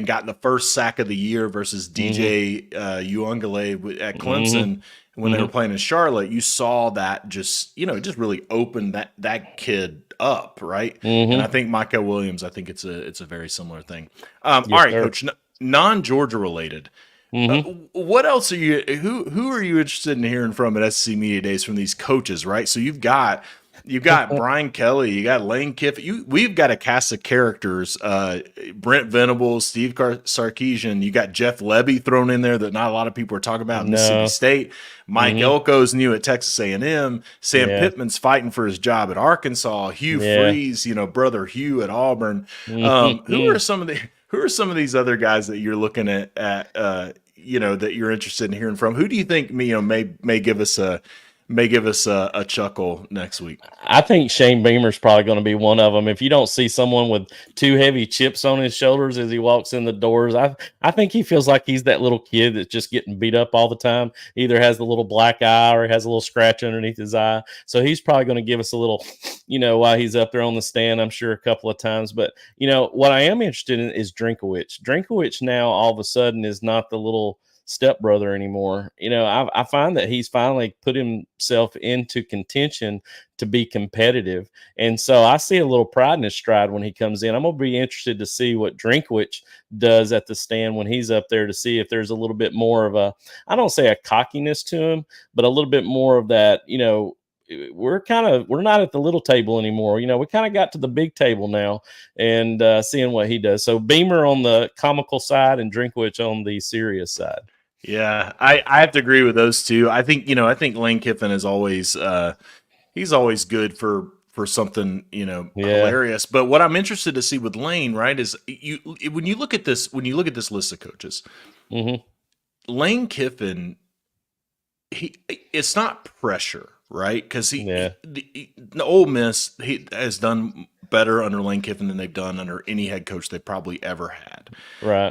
got the first sack of the year versus DJ Uiagalelei at Clemson when they were playing in Charlotte, you saw that just really opened that kid up, right? And I think Mykell Williams, I think it's a very similar thing. All right, sir. Coach, non-Georgia related. What else are you? Who are you interested in hearing from at SEC Media Days from these coaches, right? So you've got Brian Kelly, you got Lane Kiffin. We've got a cast of characters: Brent Venables, Steve Sarkisian. You got Jeff Lebby thrown in there that not a lot of people are talking about. Mississippi State. Mike Elko's new at Texas A&M. Sam Pittman's fighting for his job at Arkansas. Hugh Freeze, brother Hugh at Auburn. Who are some of these other guys that you're looking at that you're interested in hearing from? Who do you think may give us a chuckle next week? I think Shane Beamer's probably going to be one of them. If you don't see someone with two heavy chips on his shoulders as he walks in the doors, I think he feels like he's that little kid that's just getting beat up all the time. Either has the little black eye or has a little scratch underneath his eye. So he's probably going to give us a little, while he's up there on the stand, I'm sure a couple of times. But, what I am interested in is Drinkwitz. Drinkwitz now all of a sudden is not the little stepbrother anymore. I find that he's finally put himself into contention to be competitive. And so I see a little pride in his stride when he comes in. I'm going to be interested to see what Drinkwitz does at the stand when he's up there, to see if there's a little bit more of I don't say a cockiness to him, but a little bit more of that, we're not at the little table anymore. We kind of got to the big table now, and seeing what he does. So Beamer on the comical side and Drinkwitz on the serious side. Yeah, I have to agree with those two. I think Lane Kiffin is always he's always good for something hilarious. But what I'm interested to see with Lane, right, is when you look at this list of coaches, Lane Kiffin, it's not pressure, right? Because the Ole Miss, he has done better under Lane Kiffin than they've done under any head coach they've probably ever had. Right.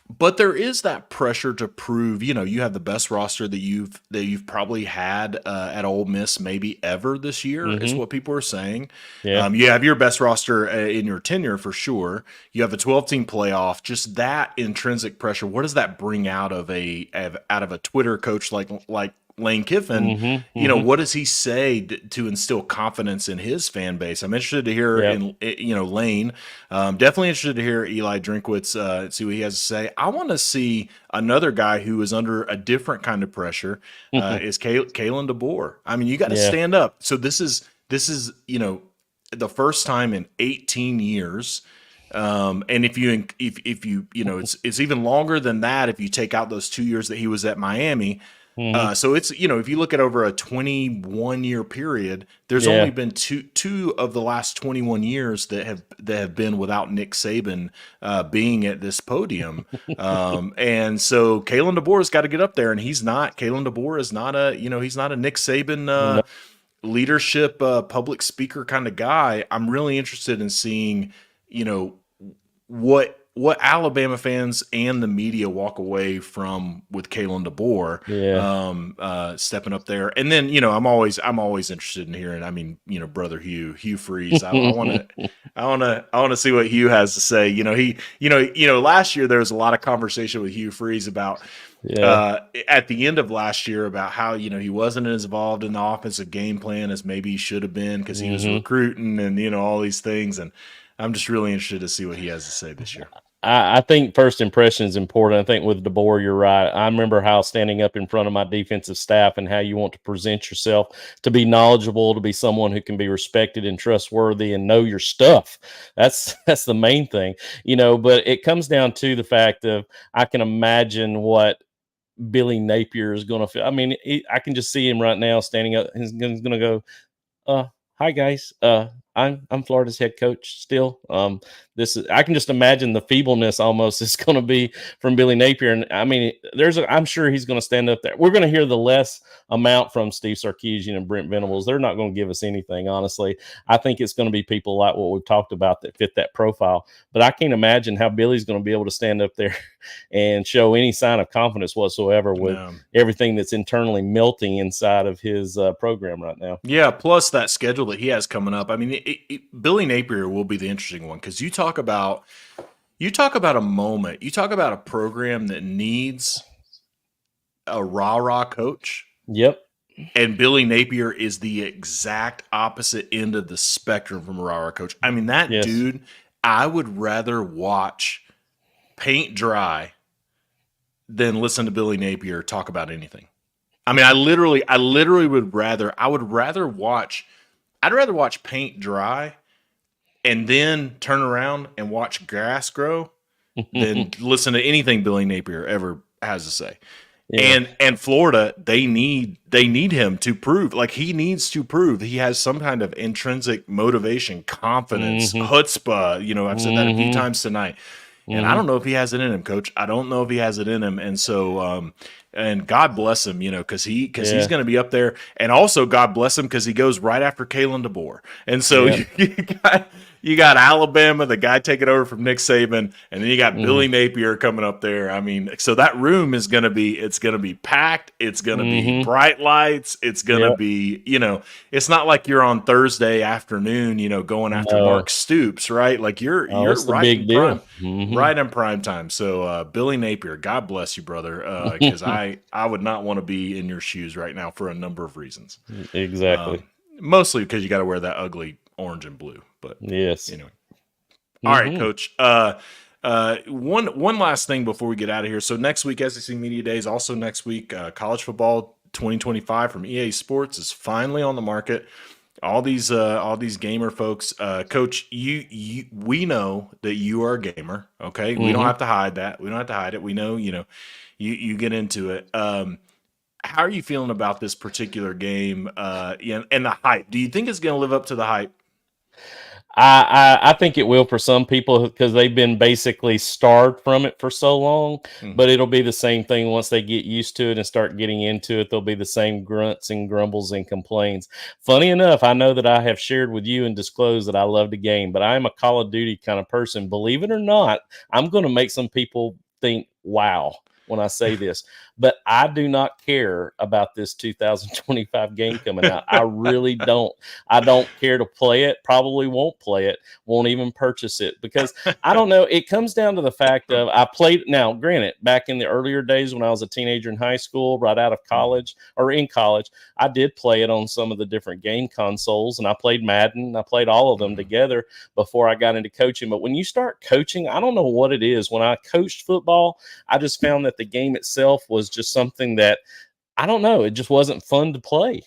But there is that pressure to prove, you have the best roster that you've probably had at Ole Miss maybe ever this year, is what people are saying. Yeah. You have your best roster in your tenure for sure. You have a 12-team playoff. Just that intrinsic pressure. What does that bring out of a Twitter coach like Lane Kiffin, what does he say to instill confidence in his fan base? I'm interested to hear, Lane. Definitely interested to hear Eli Drinkwitz, see what he has to say. I want to see another guy who is under a different kind of pressure, is Kalen DeBoer. I mean, you got to stand up. So this is the first time in 18 years. And if you it's even longer than that if you take out those 2 years that he was at Miami. So it's, if you look at over a 21-year period, there's only been two of the last 21 years that have been without Nick Saban being at this podium. And so Kalen DeBoer's got to get up there, and he's not. Kalen DeBoer is not he's not a Nick Saban leadership public speaker kind of guy. I'm really interested in seeing what Alabama fans and the media walk away from with Kalen DeBoer stepping up there. And then, I'm always interested in hearing, brother Hugh Freeze. I want to see what Hugh has to say. Last year there was a lot of conversation with Hugh Freeze about at the end of last year about how, he wasn't as involved in the offensive game plan as maybe he should have been because he was recruiting and, all these things. And I'm just really interested to see what he has to say this year. I think first impression is important. I think with DeBoer, you're right. I remember how standing up in front of my defensive staff and how you want to present yourself to be knowledgeable, to be someone who can be respected and trustworthy and know your stuff. That's the main thing, but it comes down to the fact of I can imagine what Billy Napier is going to feel. I mean, I can just see him right now standing up. He's going to go, hi guys. I'm Florida's head coach still. I can just imagine the feebleness almost is going to be from Billy Napier. And I mean, I'm sure he's going to stand up there. We're going to hear the less amount from Steve Sarkisian and Brent Venables. They're not going to give us anything, honestly. I think it's going to be people like what we've talked about that fit that profile. But I can't imagine how Billy's going to be able to stand up there and show any sign of confidence whatsoever with everything that's internally melting inside of his program right now. Yeah, plus that schedule that he has coming up. I mean, Billy Napier will be the interesting one because you talk about a moment, you talk about a program that needs a rah-rah coach. Yep. And Billy Napier is the exact opposite end of the spectrum from a rah-rah coach. I mean, that dude, I would rather watch paint dry than listen to Billy Napier talk about anything. I mean, I literally would rather watch paint dry and then turn around and watch grass grow than listen to anything Billy Napier ever has to say. Yeah. And Florida, they need him to prove, like he needs to prove he has some kind of intrinsic motivation, confidence, chutzpah. I've said that a few times tonight. And I don't know if he has it in him, Coach. I don't know if he has it in him. And so, and God bless him, because he's going to be up there. And also, God bless him because he goes right after Kalen DeBoer. And so you got Alabama, the guy taking over from Nick Saban, and then you got Billy Napier coming up there. I mean, so that room is going to be packed. It's going to be bright lights. It's going to be, it's not like you're on Thursday afternoon, going after Mark Stoops, right? Like you're right in prime, right in prime time. So Billy Napier, God bless you, brother, because I would not want to be in your shoes right now for a number of reasons. Exactly. Mostly because you got to wear that ugly orange and blue. But anyway. All right, Coach. One last thing before we get out of here. So next week, SEC Media Days. Also next week, college football 2025 from EA Sports is finally on the market. All these gamer folks, Coach, we know that you are a gamer. Okay, we don't have to hide that. We don't have to hide it. We know, you get into it. How are you feeling about this particular game and the hype? Do you think it's going to live up to the hype? I think it will for some people because they've been basically starved from it for so long, but it'll be the same thing once they get used to it and start getting into it. There'll be the same grunts and grumbles and complaints. Funny enough, I know that I have shared with you and disclosed that I love the game, but I am a Call of Duty kind of person. Believe it or not, I'm going to make some people think, wow. when I say this, but I do not care about this 2025 game coming out. I really don't. I don't care to play it. Probably won't play it. Won't even purchase it because I don't know. It comes down to the fact of I played. Now, granted, back in the earlier days when I was a teenager in high school, right out of college or in college, I did play it on some of the different game consoles, and I played Madden. I played all of them together before I got into coaching. But when you start coaching, I don't know what it is. When I coached football, I just found that the game itself was just something that I don't know. It just wasn't fun to play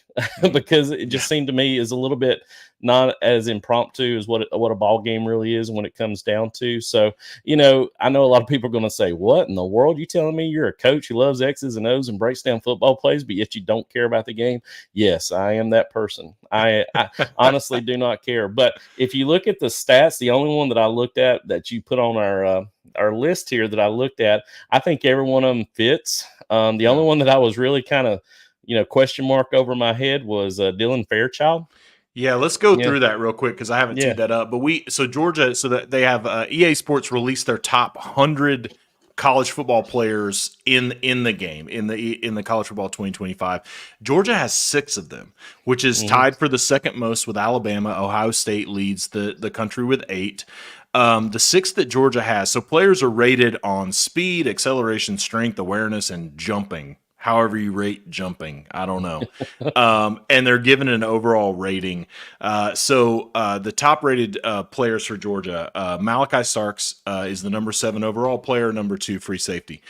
because it just seemed to me is a little bit not as impromptu as what a ball game really is when it comes down to. So, I know a lot of people are going to say, what in the world? You telling me you're a coach who loves X's and O's and breaks down football plays, but yet you don't care about the game? Yes, I am that person. I honestly do not care. But if you look at the stats, the only one that I looked at that you put on our list here that I looked at, I think every one of them fits. The only one that I was really kind of, question mark over my head was Dylan Fairchild. Yeah, let's go through that real quick because I haven't teed that up. But Georgia, so that they have EA Sports released their top 100 college football players in the game in the college football 2025. Georgia has 6 of them, which is tied for the second most with Alabama. Ohio State leads the country with 8. The 6 that Georgia has, so players are rated on speed, acceleration, strength, awareness, and jumping. However you rate jumping, I don't know. And they're given an overall rating. So the top-rated players for Georgia, Malaki Starks is the number 7 overall player, number 2 free safety.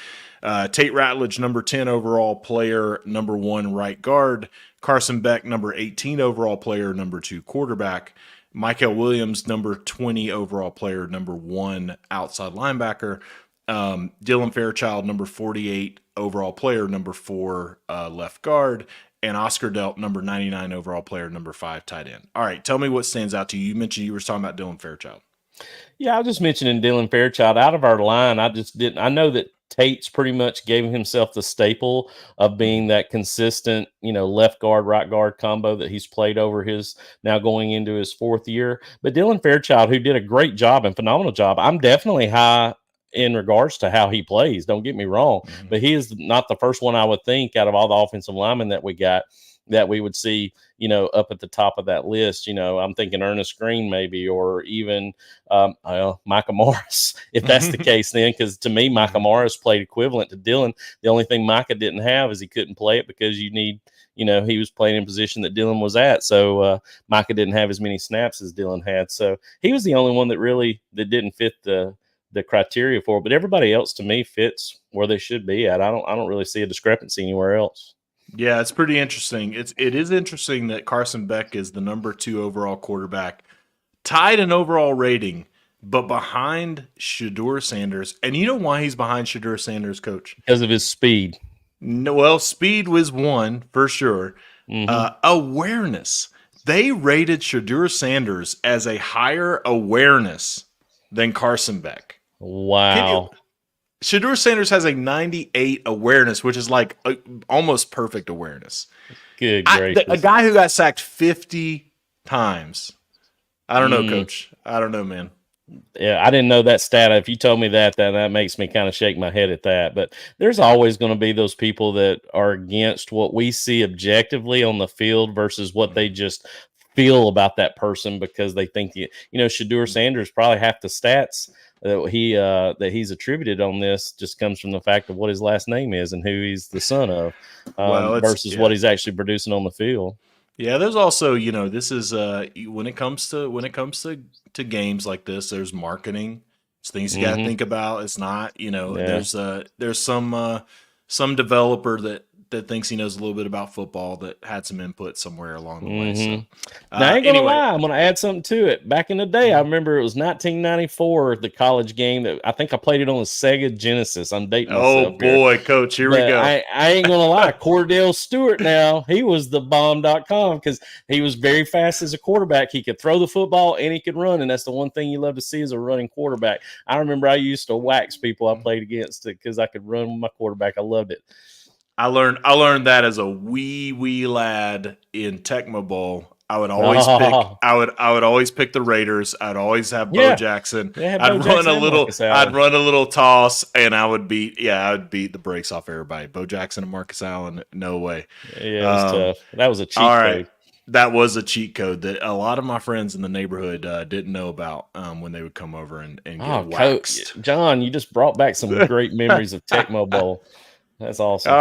Tate Ratledge, number 10 overall player, number 1 right guard. Carson Beck, number 18 overall player, number 2 quarterback. Mykell Williams, number 20 overall player, number 1 outside linebacker. Dylan Fairchild, number 48 overall player, number 4 left guard, and Oscar Delp, number 99 overall player, number 5 tight end. All right, tell me what stands out to you. You mentioned you were talking about Dylan Fairchild. Yeah, I was just mentioning Dylan Fairchild. Out of our line, I know that Tate's pretty much gave himself the staple of being that consistent, left guard, right guard combo that he's played over his now going into his 4th year. But Dylan Fairchild, who did a great job and phenomenal job, I'm definitely high in regards to how he plays. Don't get me wrong, but he is not the first one I would think out of all the offensive linemen that we got that we would see, up at the top of that list. I'm thinking Ernest Green maybe, or even Micah Morris, if that's the case then, because to me, Micah Morris played equivalent to Dylan. The only thing Micah didn't have is he couldn't play it because you need, he was playing in position that Dylan was at. So Micah didn't have as many snaps as Dylan had. So he was the only one that didn't fit the criteria for, but everybody else to me fits where they should be at. I don't really see a discrepancy anywhere else. Yeah, it's pretty interesting. It is interesting that Carson Beck is the number 2 overall quarterback, tied in overall rating, but behind Shedeur Sanders. And you know why he's behind Shedeur Sanders, Coach? Because of his speed. No, well, speed was one for sure. Awareness. They rated Shedeur Sanders as a higher awareness than Carson Beck. Wow. Shedeur Sanders has a 98 awareness, which is like almost perfect awareness. Good gracious. A guy who got sacked 50 times. I don't know, Coach. I don't know, man. Yeah, I didn't know that stat. If you told me that makes me kind of shake my head at that. But there's always going to be those people that are against what we see objectively on the field versus what they just feel about that person because they think, Shedeur Sanders, probably half the stats that he's attributed on this just comes from the fact of what his last name is and who he's the son of versus what he's actually producing on the field. Yeah, there's also, this is when it comes to games like this, there's marketing. It's things you got to think about. It's not, there's some developer that thinks he knows a little bit about football that had some input somewhere along the way. So, now, I ain't gonna lie, I'm gonna add something to it. Back in the day, I remember it was 1994, the college game that I think I played it on the Sega Genesis. I'm dating myself. Oh boy, here. Coach, here but we go. I ain't gonna lie, Cordell Stewart. Now he was the bomb.com because he was very fast as a quarterback. He could throw the football and he could run, and that's the one thing you love to see as a running quarterback. I remember I used to wax people I played against because I could run with my quarterback. I loved it. I learned that as a wee lad in Tecmo Bowl. I would always pick. I would always pick the Raiders. I'd always have Bo Yeah. Jackson. Yeah, I'd Bo Jackson and Marcus Allen. I'd run a little toss, and I would beat the brakes off everybody. Bo Jackson and Marcus Allen, no way. Yeah, it was tough. That was a cheat code. That was a cheat code that a lot of my friends in the neighborhood didn't know about when they would come over and get waxed. John, you just brought back some great memories of Tecmo Bowl. That's awesome.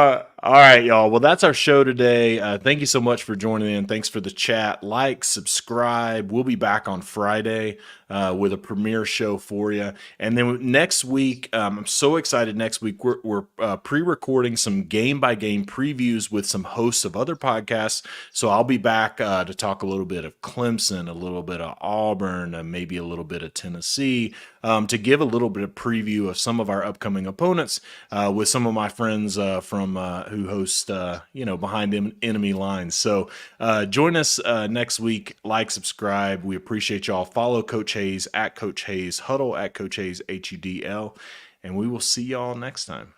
All right, y'all. Well, that's our show today. Thank you so much for joining in. Thanks for the chat. Like, subscribe. We'll be back on Friday with a premiere show for you. And then next week, I'm so excited. Next week, we're pre-recording some game-by-game previews with some hosts of other podcasts. So I'll be back to talk a little bit of Clemson, a little bit of Auburn, maybe a little bit of Tennessee, to give a little bit of preview of some of our upcoming opponents with some of my friends from who host behind enemy lines. So join us next week. Like, subscribe. We appreciate y'all. Follow Coach Hayes at Coach Hayes Huddle, at Coach Hayes HUDL, and we will see y'all next time.